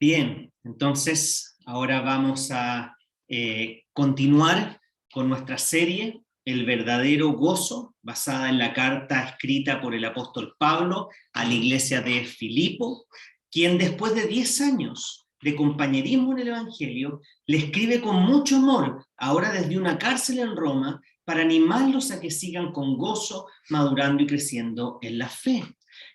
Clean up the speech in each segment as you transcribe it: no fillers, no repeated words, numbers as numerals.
Bien, entonces ahora vamos a continuar con nuestra serie, El verdadero gozo, basada en la carta escrita por el apóstol Pablo a la iglesia de Filipo, quien después de 10 años de compañerismo en el Evangelio, le escribe con mucho amor, ahora desde una cárcel en Roma, para animarlos a que sigan con gozo, madurando y creciendo en la fe.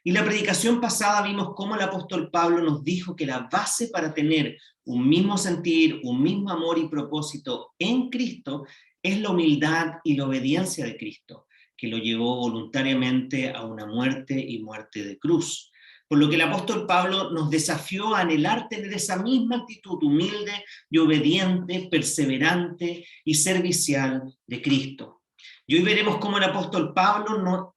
Y la predicación pasada vimos cómo el apóstol Pablo nos dijo que la base para tener un mismo sentir, un mismo amor y propósito en Cristo es la humildad y la obediencia de Cristo, que lo llevó voluntariamente a una muerte y muerte de cruz. Por lo que el apóstol Pablo nos desafió a anhelar tener esa misma actitud humilde y obediente, perseverante y servicial de Cristo. Y hoy veremos cómo el apóstol Pablo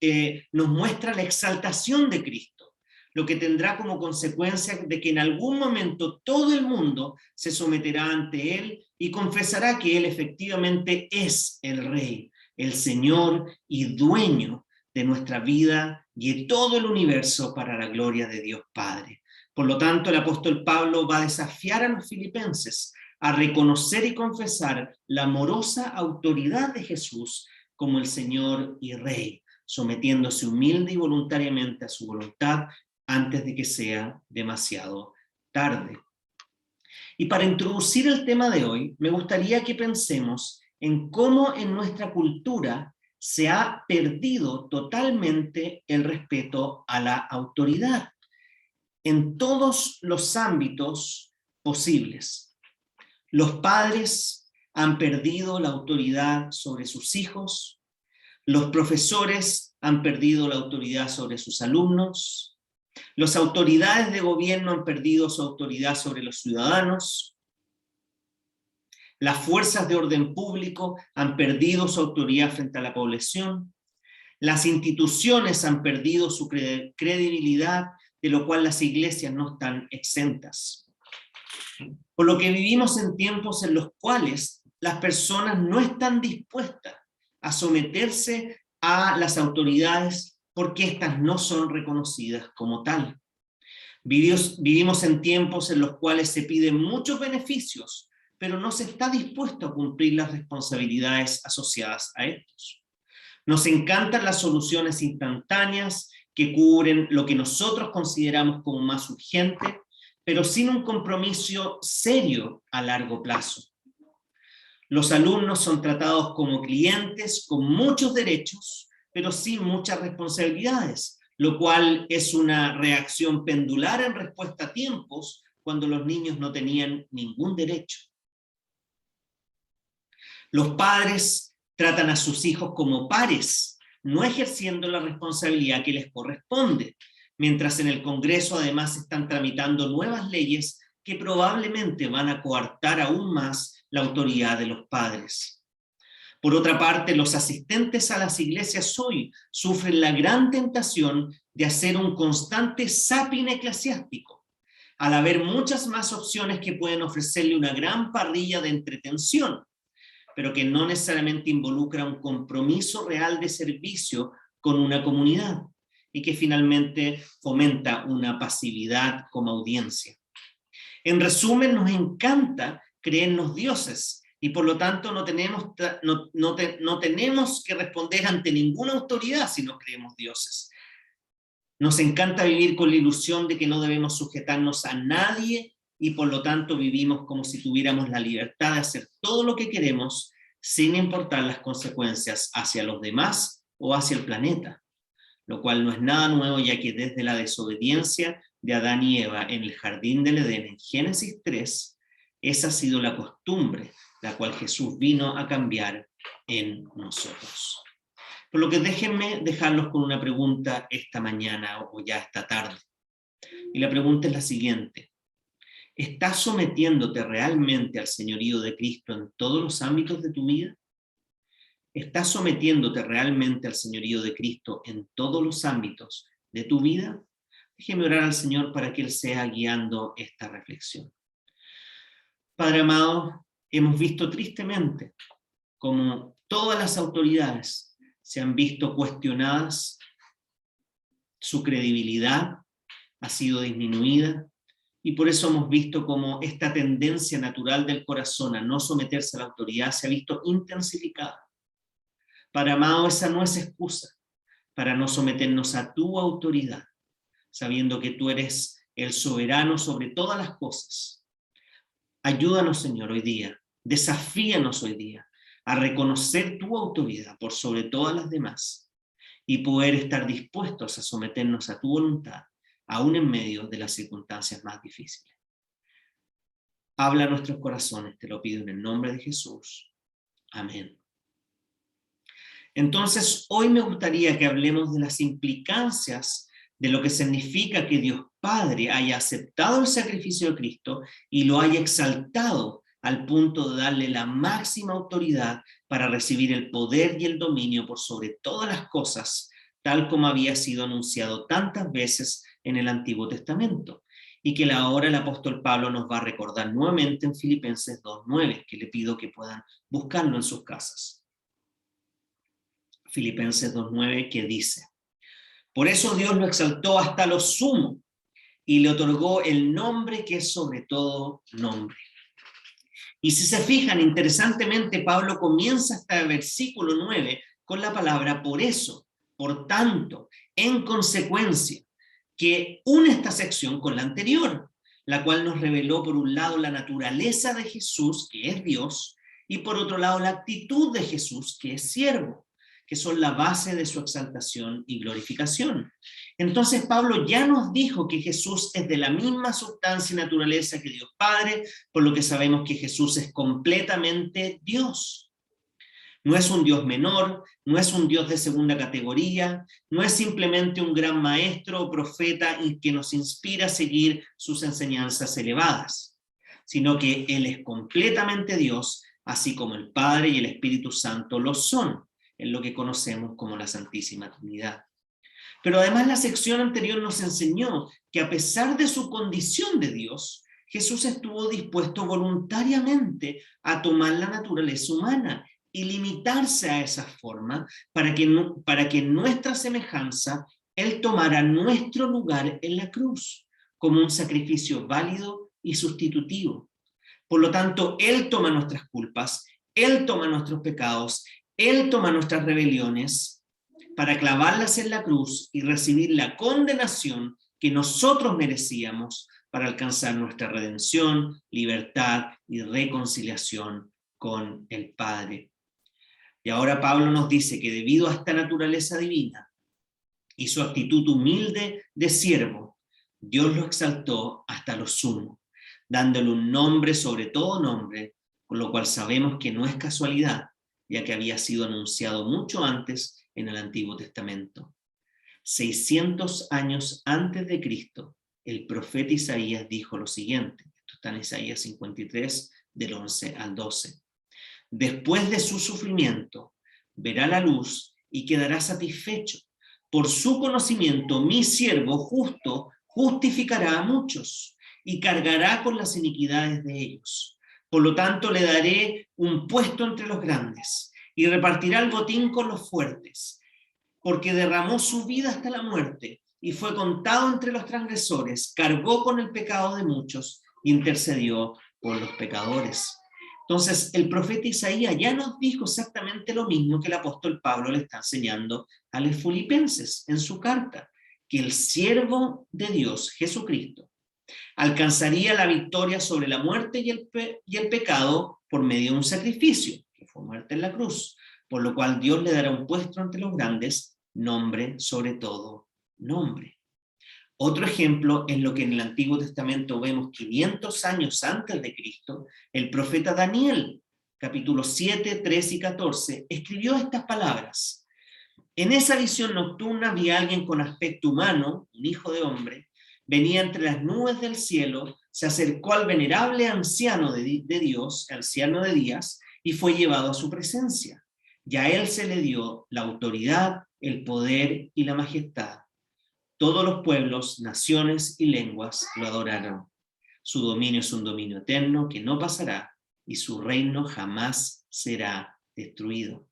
nos muestra la exaltación de Cristo, lo que tendrá como consecuencia de que en algún momento todo el mundo se someterá ante él y confesará que él efectivamente es el Rey, el Señor y dueño de nuestra vida y de todo el universo para la gloria de Dios Padre. Por lo tanto, el apóstol Pablo va a desafiar a los filipenses a reconocer y confesar la amorosa autoridad de Jesús como el Señor y Rey, sometiéndose humilde y voluntariamente a su voluntad antes de que sea demasiado tarde. Y para introducir el tema de hoy, me gustaría que pensemos en cómo en nuestra cultura se ha perdido totalmente el respeto a la autoridad, en todos los ámbitos posibles. Los padres han perdido la autoridad sobre sus hijos, los profesores han perdido la autoridad sobre sus alumnos, las autoridades de gobierno han perdido su autoridad sobre los ciudadanos, las fuerzas de orden público han perdido su autoridad frente a la población, las instituciones han perdido su credibilidad, de lo cual las iglesias no están exentas. Por lo que vivimos en tiempos en los cuales las personas no están dispuestas a someterse a las autoridades porque éstas no son reconocidas como tal. Vivimos en tiempos en los cuales se piden muchos beneficios, pero no se está dispuesto a cumplir las responsabilidades asociadas a estos. Nos encantan las soluciones instantáneas que cubren lo que nosotros consideramos como más urgente, pero sin un compromiso serio a largo plazo. Los alumnos son tratados como clientes con muchos derechos, pero sin muchas responsabilidades, lo cual es una reacción pendular en respuesta a tiempos cuando los niños no tenían ningún derecho. Los padres tratan a sus hijos como pares, no ejerciendo la responsabilidad que les corresponde, mientras en el Congreso además están tramitando nuevas leyes que probablemente van a coartar aún más la autoridad de los padres. Por otra parte, los asistentes a las iglesias hoy sufren la gran tentación de hacer un constante zapping eclesiástico, al haber muchas más opciones que pueden ofrecerle una gran parrilla de entretención, pero que no necesariamente involucra un compromiso real de servicio con una comunidad y que finalmente fomenta una pasividad como audiencia. En resumen, nos encanta creernos dioses y por lo tanto no tenemos que responder ante ninguna autoridad si nos creemos dioses. Nos encanta vivir con la ilusión de que no debemos sujetarnos a nadie y por lo tanto vivimos como si tuviéramos la libertad de hacer todo lo que queremos sin importar las consecuencias hacia los demás o hacia el planeta, lo cual no es nada nuevo, ya que desde la desobediencia de Adán y Eva en el jardín del Edén en Génesis 3, esa ha sido la costumbre, la cual Jesús vino a cambiar en nosotros. Por lo que déjenme dejarlos con una pregunta esta mañana o ya esta tarde. Y la pregunta es la siguiente: ¿estás sometiéndote realmente al señorío de Cristo en todos los ámbitos de tu vida? ¿Estás sometiéndote realmente al señorío de Cristo en todos los ámbitos de tu vida? Déjeme orar al Señor para que Él sea guiando esta reflexión. Padre amado, hemos visto tristemente cómo todas las autoridades se han visto cuestionadas, su credibilidad ha sido disminuida, y por eso hemos visto cómo esta tendencia natural del corazón a no someterse a la autoridad se ha visto intensificada. Para amado, esa no es excusa para no someternos a tu autoridad, sabiendo que tú eres el soberano sobre todas las cosas. Ayúdanos, Señor, hoy día, desafíanos hoy día a reconocer tu autoridad por sobre todas las demás y poder estar dispuestos a someternos a tu voluntad, aún en medio de las circunstancias más difíciles. Habla a nuestros corazones, te lo pido en el nombre de Jesús. Amén. Entonces, hoy me gustaría que hablemos de las implicancias de lo que significa que Dios Padre haya aceptado el sacrificio de Cristo y lo haya exaltado al punto de darle la máxima autoridad para recibir el poder y el dominio por sobre todas las cosas, tal como había sido anunciado tantas veces en el Antiguo Testamento, y que ahora el apóstol Pablo nos va a recordar nuevamente en Filipenses 2:9, que le pido que puedan buscarlo en sus casas. Filipenses 2:9, que dice: por eso Dios lo exaltó hasta lo sumo y le otorgó el nombre que es sobre todo nombre. Y si se fijan, interesantemente, Pablo comienza hasta el versículo 9 con la palabra por eso, por tanto, en consecuencia, que une esta sección con la anterior, la cual nos reveló por un lado la naturaleza de Jesús, que es Dios, y por otro lado la actitud de Jesús, que es siervo, que son la base de su exaltación y glorificación. Entonces Pablo ya nos dijo que Jesús es de la misma sustancia y naturaleza que Dios Padre, por lo que sabemos que Jesús es completamente Dios. No es un Dios menor, no es un Dios de segunda categoría, no es simplemente un gran maestro o profeta que nos inspira a seguir sus enseñanzas elevadas, sino que Él es completamente Dios, así como el Padre y el Espíritu Santo lo son, en lo que conocemos como la Santísima Trinidad. Pero además la sección anterior nos enseñó que a pesar de su condición de Dios, Jesús estuvo dispuesto voluntariamente a tomar la naturaleza humana y limitarse a esa forma para que en nuestra semejanza Él tomara nuestro lugar en la cruz como un sacrificio válido y sustitutivo. Por lo tanto, Él toma nuestras culpas, Él toma nuestros pecados, Él toma nuestras rebeliones para clavarlas en la cruz y recibir la condenación que nosotros merecíamos para alcanzar nuestra redención, libertad y reconciliación con el Padre. Y ahora Pablo nos dice que debido a esta naturaleza divina y su actitud humilde de siervo, Dios lo exaltó hasta lo sumo, dándole un nombre sobre todo nombre, con lo cual sabemos que no es casualidad, ya que había sido anunciado mucho antes en el Antiguo Testamento. 600 años antes de Cristo, el profeta Isaías dijo lo siguiente, esto está en Isaías 53, del 11 al 12. Después de su sufrimiento, verá la luz y quedará satisfecho. Por su conocimiento, mi siervo justo justificará a muchos y cargará con las iniquidades de ellos. Por lo tanto, le daré un puesto entre los grandes y repartirá el botín con los fuertes, porque derramó su vida hasta la muerte y fue contado entre los transgresores, cargó con el pecado de muchos y intercedió por los pecadores. Entonces, el profeta Isaías ya nos dijo exactamente lo mismo que el apóstol Pablo le está enseñando a los filipenses en su carta, que el siervo de Dios, Jesucristo, alcanzaría la victoria sobre la muerte y el pecado por medio de un sacrificio, que fue muerte en la cruz, por lo cual Dios le dará un puesto entre los grandes, nombre sobre todo nombre. Otro ejemplo es lo que en el Antiguo Testamento vemos 500 años antes de Cristo, el profeta Daniel, capítulos 7, 13 y 14, escribió estas palabras. En esa visión nocturna vi a alguien con aspecto humano, un hijo de hombre, venía entre las nubes del cielo, se acercó al venerable anciano de Dios, anciano de días, y fue llevado a su presencia. Y a él se le dio la autoridad, el poder y la majestad. Todos los pueblos, naciones y lenguas lo adoraron. Su dominio es un dominio eterno que no pasará y su reino jamás será destruido.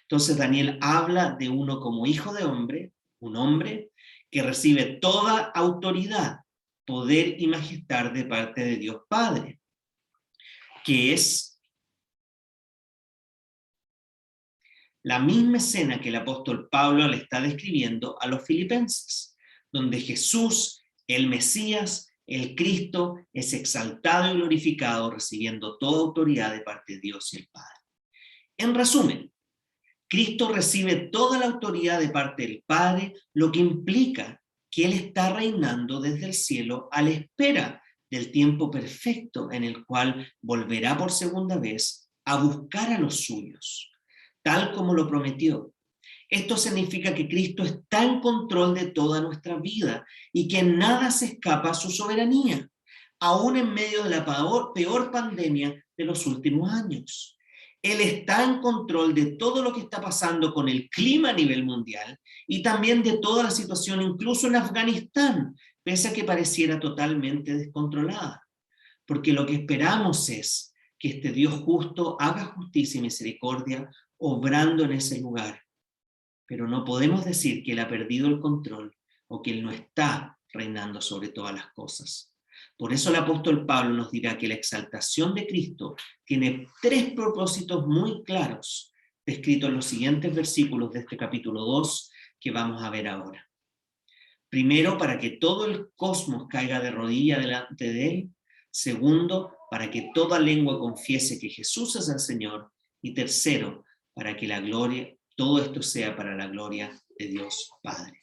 Entonces Daniel habla de uno como hijo de hombre, un hombre que recibe toda autoridad poder y majestad de parte de Dios Padre, que es la misma escena que el apóstol Pablo le está describiendo a los filipenses, donde Jesús, el Mesías, el Cristo, es exaltado y glorificado, recibiendo toda autoridad de parte de Dios y el Padre. En resumen, Cristo recibe toda la autoridad de parte del Padre, lo que implica que Él está reinando desde el cielo a la espera del tiempo perfecto en el cual volverá por segunda vez a buscar a los suyos, tal como lo prometió. Esto significa que Cristo está en control de toda nuestra vida y que nada se escapa a su soberanía, aún en medio de la peor pandemia de los últimos años. Él está en control de todo lo que está pasando con el clima a nivel mundial y también de toda la situación, incluso en Afganistán, pese a que pareciera totalmente descontrolada. Porque lo que esperamos es que este Dios justo haga justicia y misericordia obrando en ese lugar. Pero no podemos decir que Él ha perdido el control o que Él no está reinando sobre todas las cosas. Por eso el apóstol Pablo nos dirá que la exaltación de Cristo tiene 3 propósitos muy claros, descritos en los siguientes versículos de este capítulo 2 que vamos a ver ahora. Primero, para que todo el cosmos caiga de rodillas delante de Él. Segundo, para que toda lengua confiese que Jesús es el Señor. Y tercero, para que la gloria, todo esto sea para la gloria de Dios Padre.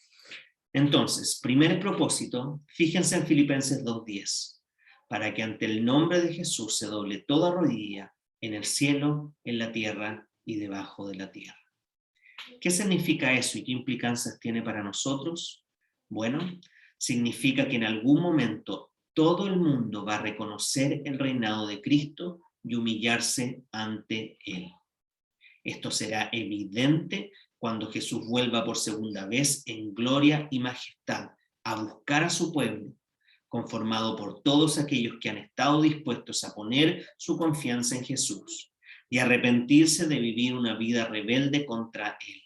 Entonces, primer propósito, fíjense en Filipenses 2:10, para que ante el nombre de Jesús se doble toda rodilla en el cielo, en la tierra y debajo de la tierra. ¿Qué significa eso y qué implicancias tiene para nosotros? Bueno, significa que en algún momento todo el mundo va a reconocer el reinado de Cristo y humillarse ante Él. Esto será evidente cuando Jesús vuelva por segunda vez en gloria y majestad a buscar a su pueblo, conformado por todos aquellos que han estado dispuestos a poner su confianza en Jesús y arrepentirse de vivir una vida rebelde contra Él.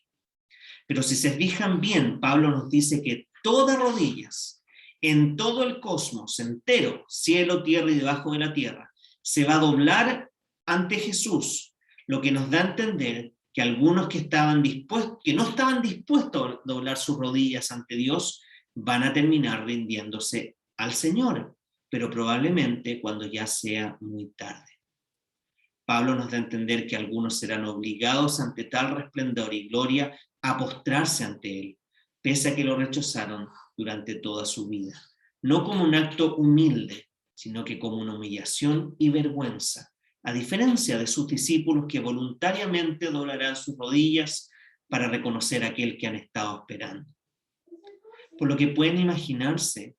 Pero si se fijan bien, Pablo nos dice que todas rodillas, en todo el cosmos entero, cielo, tierra y debajo de la tierra, se va a doblar ante Jesús, lo que nos da a entender que algunos que no estaban dispuestos a doblar sus rodillas ante Dios, van a terminar rindiéndose al Señor, pero probablemente cuando ya sea muy tarde. Pablo nos da a entender que algunos serán obligados ante tal resplendor y gloria a postrarse ante Él, pese a que lo rechazaron durante toda su vida, no como un acto humilde, sino que como una humillación y vergüenza, a diferencia de sus discípulos que voluntariamente doblarán sus rodillas para reconocer a aquel que han estado esperando. Por lo que pueden imaginarse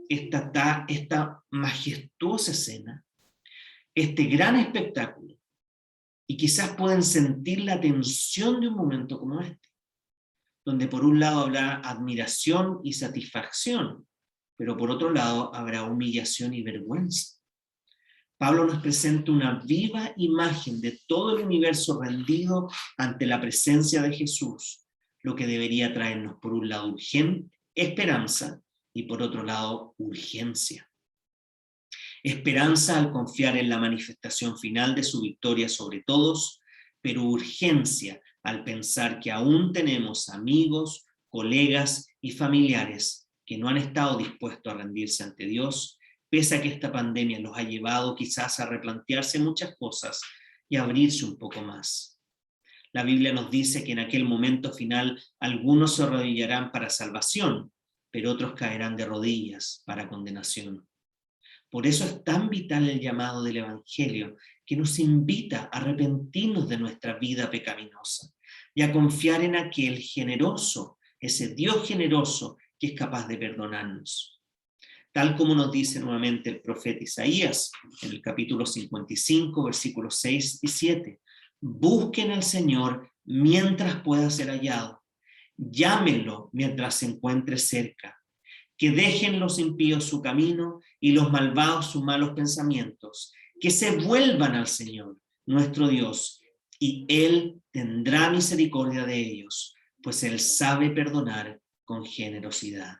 esta majestuosa escena, este gran espectáculo, y quizás pueden sentir la tensión de un momento como este, donde por un lado habrá admiración y satisfacción, pero por otro lado habrá humillación y vergüenza. Pablo nos presenta una viva imagen de todo el universo rendido ante la presencia de Jesús, lo que debería traernos por un lado esperanza y por otro lado urgencia. Esperanza al confiar en la manifestación final de su victoria sobre todos, pero urgencia al pensar que aún tenemos amigos, colegas y familiares que no han estado dispuestos a rendirse ante Dios, pese a que esta pandemia los ha llevado quizás a replantearse muchas cosas y a abrirse un poco más. La Biblia nos dice que en aquel momento final algunos se arrodillarán para salvación, pero otros caerán de rodillas para condenación. Por eso es tan vital el llamado del Evangelio, que nos invita a arrepentirnos de nuestra vida pecaminosa y a confiar en aquel generoso, ese Dios generoso que es capaz de perdonarnos. Tal como nos dice nuevamente el profeta Isaías en el capítulo 55, versículos 6 y 7. Busquen al Señor mientras pueda ser hallado. Llámenlo mientras se encuentre cerca. Que dejen los impíos su camino y los malvados sus malos pensamientos. Que se vuelvan al Señor, nuestro Dios, y Él tendrá misericordia de ellos, pues Él sabe perdonar con generosidad.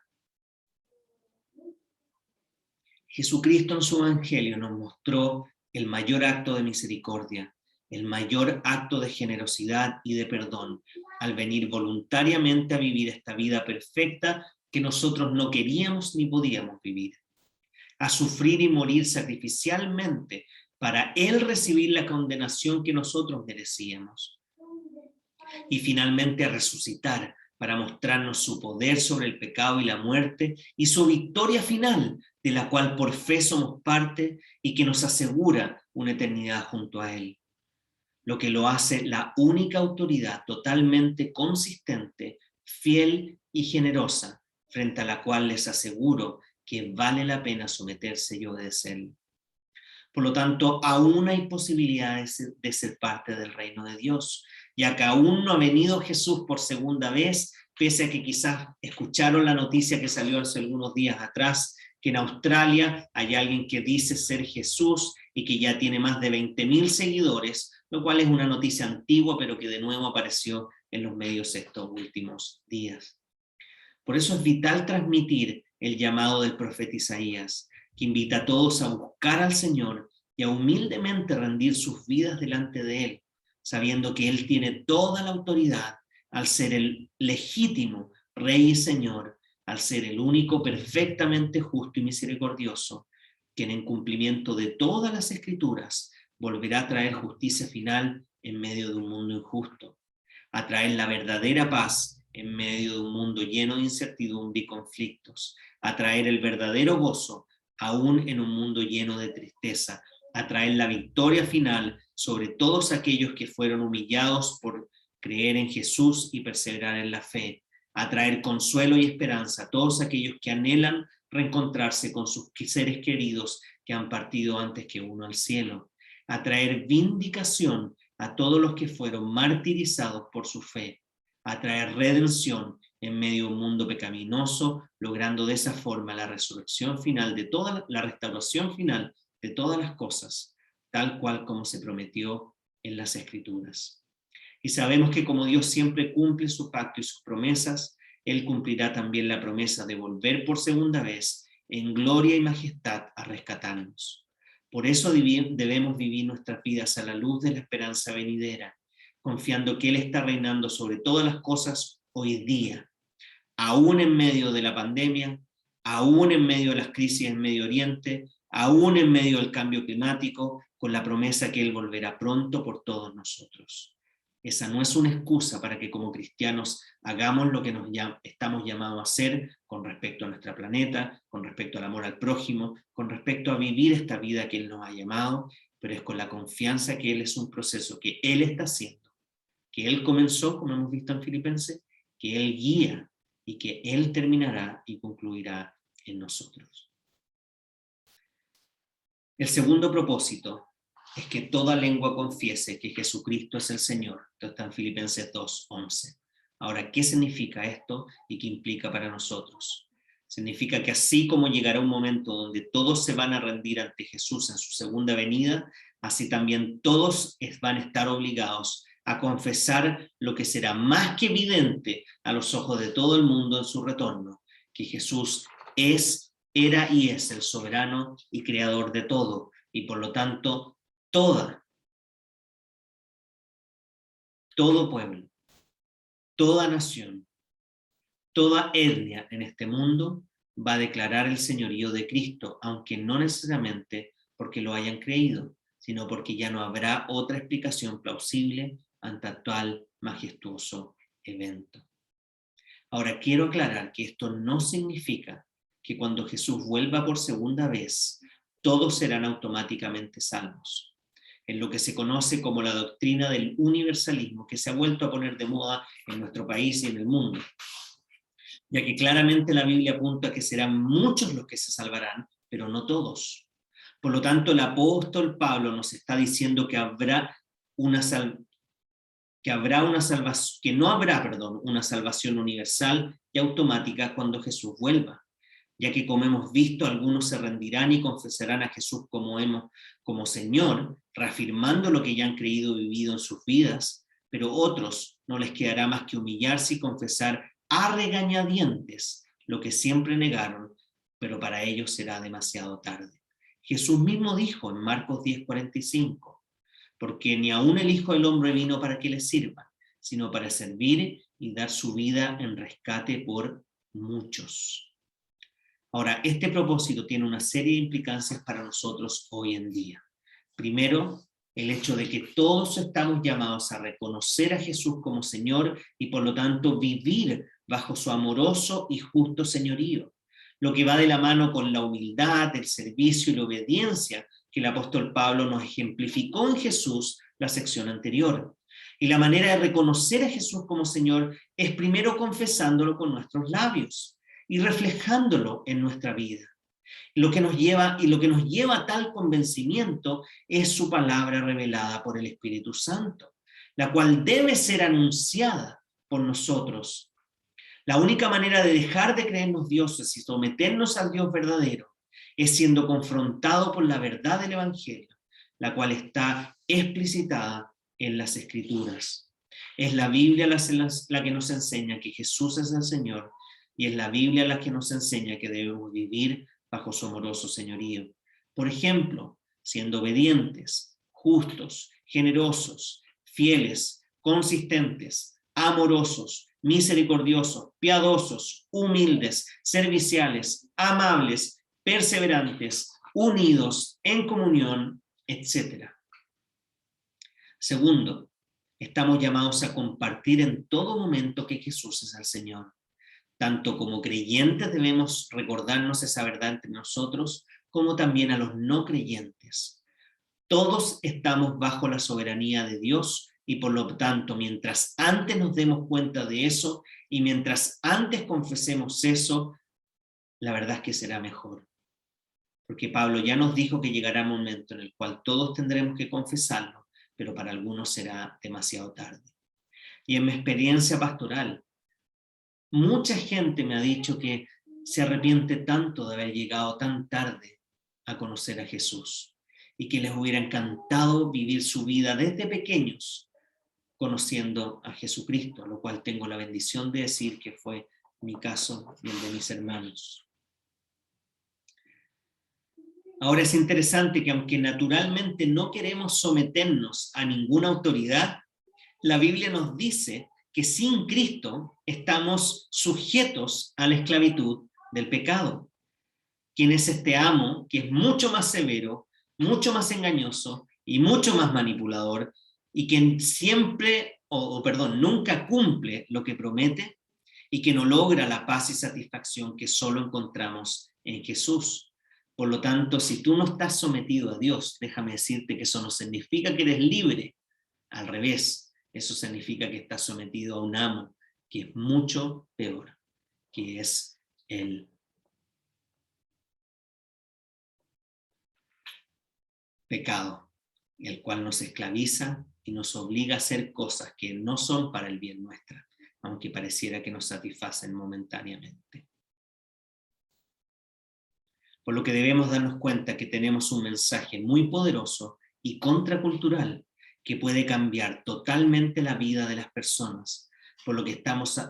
Jesucristo en su Evangelio nos mostró el mayor acto de misericordia, el mayor acto de generosidad y de perdón, al venir voluntariamente a vivir esta vida perfecta que nosotros no queríamos ni podíamos vivir, a sufrir y morir sacrificialmente para Él recibir la condenación que nosotros merecíamos, y finalmente a resucitar para mostrarnos su poder sobre el pecado y la muerte y su victoria final, de la cual por fe somos parte y que nos asegura una eternidad junto a Él, lo que lo hace la única autoridad totalmente consistente, fiel y generosa, frente a la cual les aseguro que vale la pena someterse y obedecerle. Por lo tanto, aún hay posibilidades de ser parte del reino de Dios, ya que aún no ha venido Jesús por segunda vez, pese a que quizás escucharon la noticia que salió hace algunos días atrás, que en Australia hay alguien que dice ser Jesús y que ya tiene más de 20.000 seguidores, lo cual es una noticia antigua, pero que de nuevo apareció en los medios estos últimos días. Por eso es vital transmitir el llamado del profeta Isaías, que invita a todos a buscar al Señor y a humildemente rendir sus vidas delante de Él, sabiendo que Él tiene toda la autoridad al ser el legítimo Rey y Señor, al ser el único perfectamente justo y misericordioso, quien en cumplimiento de todas las Escrituras volverá a traer justicia final en medio de un mundo injusto, a traer la verdadera paz en medio de un mundo lleno de incertidumbre y conflictos, a traer el verdadero gozo aún en un mundo lleno de tristeza, a traer la victoria final sobre todos aquellos que fueron humillados por creer en Jesús y perseverar en la fe, a traer consuelo y esperanza a todos aquellos que anhelan reencontrarse con sus seres queridos que han partido antes que uno al cielo, a traer vindicación a todos los que fueron martirizados por su fe, a traer redención en medio de un mundo pecaminoso, logrando de esa forma la resurrección final de toda la restauración final de todas las cosas, tal cual como se prometió en las Escrituras. Y sabemos que como Dios siempre cumple su pacto y sus promesas, Él cumplirá también la promesa de volver por segunda vez en gloria y majestad a rescatarnos. Por eso debemos vivir nuestras vidas a la luz de la esperanza venidera, confiando que Él está reinando sobre todas las cosas hoy día, aún en medio de la pandemia, aún en medio de las crisis en Medio Oriente, aún en medio del cambio climático, con la promesa que Él volverá pronto por todos nosotros. Esa no es una excusa para que como cristianos hagamos lo que estamos llamados a hacer con respecto a nuestro planeta, con respecto al amor al prójimo, con respecto a vivir esta vida que Él nos ha llamado, pero es con la confianza que Él es un proceso que Él está haciendo, que Él comenzó, como hemos visto en Filipenses, que Él guía y que Él terminará y concluirá en nosotros. El segundo propósito es que toda lengua confiese que Jesucristo es el Señor. Esto está en Filipenses 2:11. Ahora, ¿qué significa esto y qué implica para nosotros? Significa que así como llegará un momento donde todos se van a rendir ante Jesús en su segunda venida, así también todos van a estar obligados a confesar lo que será más que evidente a los ojos de todo el mundo en su retorno, que Jesús era y es el soberano y creador de todo, y por lo tanto todo pueblo, toda nación, toda etnia en este mundo va a declarar el señorío de Cristo, aunque no necesariamente porque lo hayan creído, sino porque ya no habrá otra explicación plausible ante tal majestuoso evento. Ahora, quiero aclarar que esto no significa que cuando Jesús vuelva por segunda vez, todos serán automáticamente salvos. En lo que se conoce como la doctrina del universalismo, que se ha vuelto a poner de moda en nuestro país y en el mundo, ya que claramente la Biblia apunta a que serán muchos los que se salvarán, pero no todos. Por lo tanto, el apóstol Pablo nos está diciendo que no habrá una salvación universal y automática cuando Jesús vuelva, ya que como hemos visto, algunos se rendirán y confesarán a Jesús como Señor, reafirmando lo que ya han creído y vivido en sus vidas, pero otros no les quedará más que humillarse y confesar a regañadientes lo que siempre negaron, pero para ellos será demasiado tarde. Jesús mismo dijo en Marcos 10:45, porque ni aun el Hijo del Hombre vino para que le sirva, sino para servir y dar su vida en rescate por muchos. Ahora, este propósito tiene una serie de implicancias para nosotros hoy en día. Primero, el hecho de que todos estamos llamados a reconocer a Jesús como Señor y por lo tanto vivir bajo su amoroso y justo señorío, lo que va de la mano con la humildad, el servicio y la obediencia que el apóstol Pablo nos ejemplificó en Jesús la sección anterior. Y la manera de reconocer a Jesús como Señor es primero confesándolo con nuestros labios y reflejándolo en nuestra vida. Lo que nos lleva a tal convencimiento es su palabra revelada por el Espíritu Santo, la cual debe ser anunciada por nosotros. La única manera de dejar de creernos dioses y someternos al Dios verdadero es siendo confrontado por la verdad del Evangelio, la cual está explicitada en las Escrituras. Es la Biblia la que nos enseña que Jesús es el Señor, y es la Biblia la que nos enseña que debemos vivir bajo su amoroso señorío. Por ejemplo, siendo obedientes, justos, generosos, fieles, consistentes, amorosos, misericordiosos, piadosos, humildes, serviciales, amables, perseverantes, unidos, en comunión, etc. Segundo, estamos llamados a compartir en todo momento que Jesús es el Señor. Tanto como creyentes debemos recordarnos esa verdad entre nosotros, como también a los no creyentes. Todos estamos bajo la soberanía de Dios y por lo tanto, mientras antes nos demos cuenta de eso y mientras antes confesemos eso, la verdad es que será mejor. Porque Pablo ya nos dijo que llegará un momento en el cual todos tendremos que confesarlo, pero para algunos será demasiado tarde. Y en mi experiencia pastoral, mucha gente me ha dicho que se arrepiente tanto de haber llegado tan tarde a conocer a Jesús y que les hubiera encantado vivir su vida desde pequeños conociendo a Jesucristo, lo cual tengo la bendición de decir que fue mi caso y el de mis hermanos. Ahora es interesante que aunque naturalmente no queremos someternos a ninguna autoridad, la Biblia nos dice que sin Cristo estamos sujetos a la esclavitud del pecado. ¿Quién es este amo que es mucho más severo, mucho más engañoso y mucho más manipulador y que nunca cumple lo que promete y que no logra la paz y satisfacción que solo encontramos en Jesús? Por lo tanto, si tú no estás sometido a Dios, déjame decirte que eso no significa que eres libre. Al revés, eso significa que estás sometido a un amo que es mucho peor, que es el pecado, el cual nos esclaviza y nos obliga a hacer cosas que no son para el bien nuestro, aunque pareciera que nos satisfacen momentáneamente. Por lo que debemos darnos cuenta que tenemos un mensaje muy poderoso y contracultural que puede cambiar totalmente la vida de las personas, por lo que estamos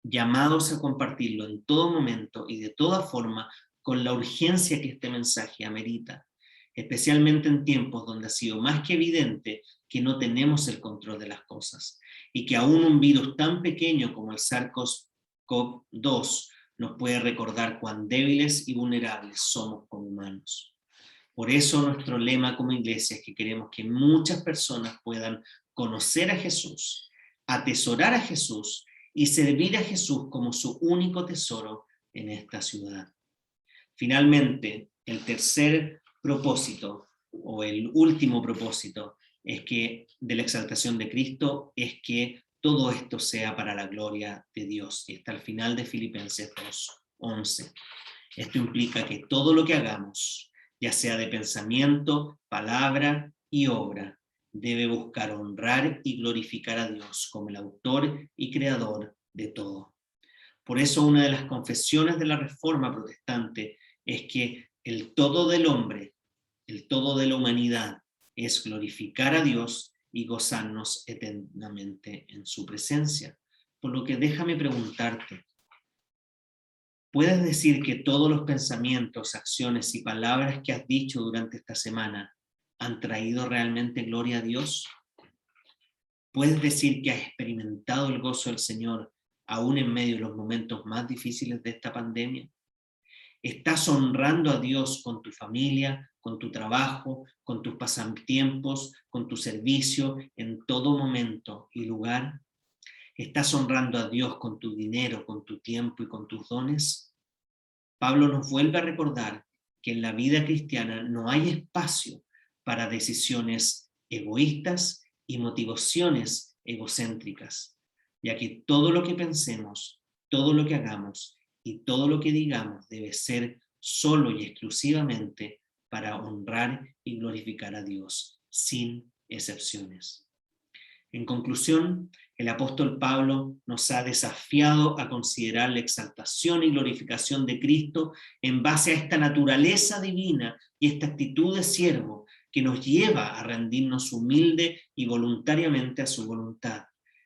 llamados a compartirlo en todo momento y de toda forma con la urgencia que este mensaje amerita, especialmente en tiempos donde ha sido más que evidente que no tenemos el control de las cosas y que aún un virus tan pequeño como el SARS-CoV-2 nos puede recordar cuán débiles y vulnerables somos como humanos. Por eso nuestro lema como iglesia es que queremos que muchas personas puedan conocer a Jesús, atesorar a Jesús y servir a Jesús como su único tesoro en esta ciudad. Finalmente, el tercer propósito, o el último propósito, es que de la exaltación de Cristo, es que todo esto sea para la gloria de Dios. Y está al final de Filipenses 2:11. Esto implica que todo lo que hagamos, ya sea de pensamiento, palabra y obra, debe buscar honrar y glorificar a Dios como el autor y creador de todo. Por eso una de las confesiones de la Reforma Protestante es que el todo del hombre, el todo de la humanidad, es glorificar a Dios y gozarnos eternamente en su presencia. Por lo que déjame preguntarte, ¿Puedes decir que todos los pensamientos, acciones y palabras que has dicho durante esta semana han traído realmente gloria a Dios? ¿Puedes decir que has experimentado el gozo del Señor aún en medio de los momentos más difíciles de esta pandemia? ¿Estás honrando a Dios con tu familia, con tu trabajo, con tus pasatiempos, con tu servicio, en todo momento y lugar? ¿Estás honrando a Dios con tu dinero, con tu tiempo y con tus dones? Pablo nos vuelve a recordar que en la vida cristiana no hay espacio para decisiones egoístas y motivaciones egocéntricas, ya que todo lo que pensemos, todo lo que hagamos y todo lo que digamos debe ser solo y exclusivamente para honrar y glorificar a Dios, sin excepciones. En conclusión, el apóstol Pablo nos ha desafiado a considerar la exaltación y glorificación de Cristo en base a esta naturaleza divina y esta actitud de siervo que nos lleva a rendirnos humilde y voluntariamente a su voluntad,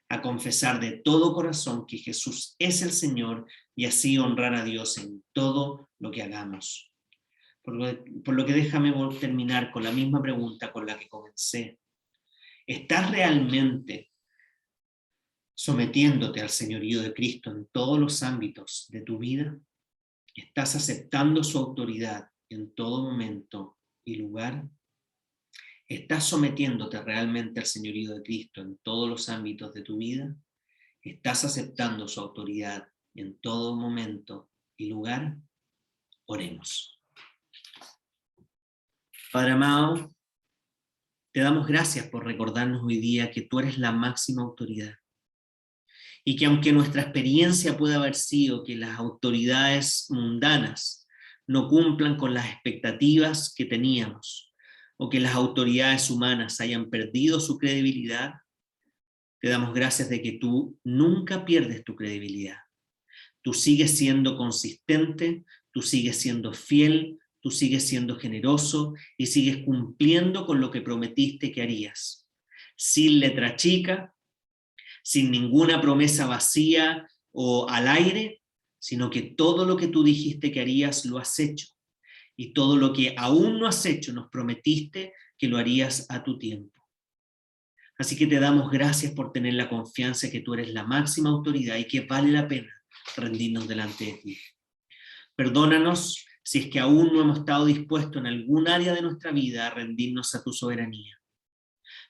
a confesar de todo corazón que Jesús es el Señor y así honrar a Dios en todo lo que hagamos. Por lo que déjame terminar con la misma pregunta con la que comencé. ¿Estás realmente sometiéndote al señorío de Cristo en todos los ámbitos de tu vida? ¿Estás aceptando su autoridad en todo momento y lugar? ¿Estás sometiéndote realmente al señorío de Cristo en todos los ámbitos de tu vida? ¿Estás aceptando su autoridad en todo momento y lugar? Oremos. Padre amado, te damos gracias por recordarnos hoy día que tú eres la máxima autoridad. Y que aunque nuestra experiencia pueda haber sido que las autoridades mundanas no cumplan con las expectativas que teníamos, o que las autoridades humanas hayan perdido su credibilidad, te damos gracias de que tú nunca pierdes tu credibilidad. Tú sigues siendo consistente, tú sigues siendo fiel, tú sigues siendo generoso y sigues cumpliendo con lo que prometiste que harías. Sin letra chica, sin ninguna promesa vacía o al aire, sino que todo lo que tú dijiste que harías lo has hecho. Y todo lo que aún no has hecho nos prometiste que lo harías a tu tiempo. Así que te damos gracias por tener la confianza que tú eres la máxima autoridad y que vale la pena rendirnos delante de ti. Perdónanos si es que aún no hemos estado dispuestos en algún área de nuestra vida a rendirnos a tu soberanía.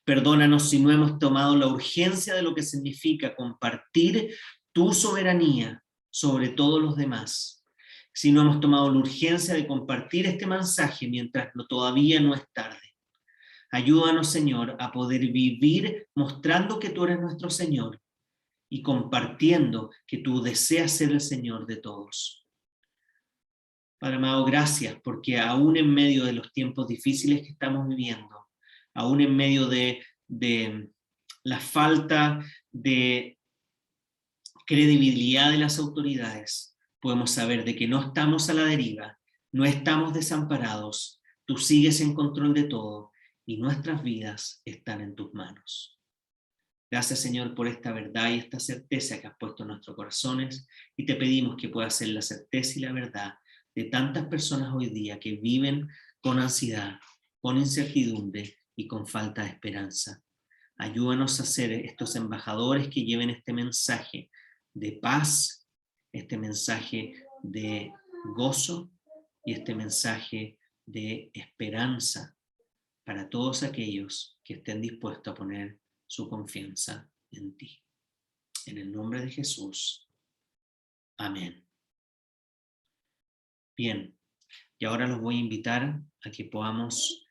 Perdónanos si no hemos tomado la urgencia de lo que significa compartir tu soberanía sobre todos los demás. Si no hemos tomado la urgencia de compartir este mensaje mientras todavía no es tarde. Ayúdanos, Señor, a poder vivir mostrando que tú eres nuestro Señor y compartiendo que tú deseas ser el Señor de todos. Padre amado, gracias, porque aún en medio de los tiempos difíciles que estamos viviendo, aún en medio de la falta de credibilidad de las autoridades, podemos saber de que no estamos a la deriva, no estamos desamparados, tú sigues en control de todo y nuestras vidas están en tus manos. Gracias, Señor, por esta verdad y esta certeza que has puesto en nuestros corazones y te pedimos que pueda ser la certeza y la verdad de tantas personas hoy día que viven con ansiedad, con incertidumbre y con falta de esperanza. Ayúdanos a ser estos embajadores que lleven este mensaje de paz, este mensaje de gozo y este mensaje de esperanza para todos aquellos que estén dispuestos a poner su confianza en ti. En el nombre de Jesús. Amén. Bien, y ahora los voy a invitar a que podamos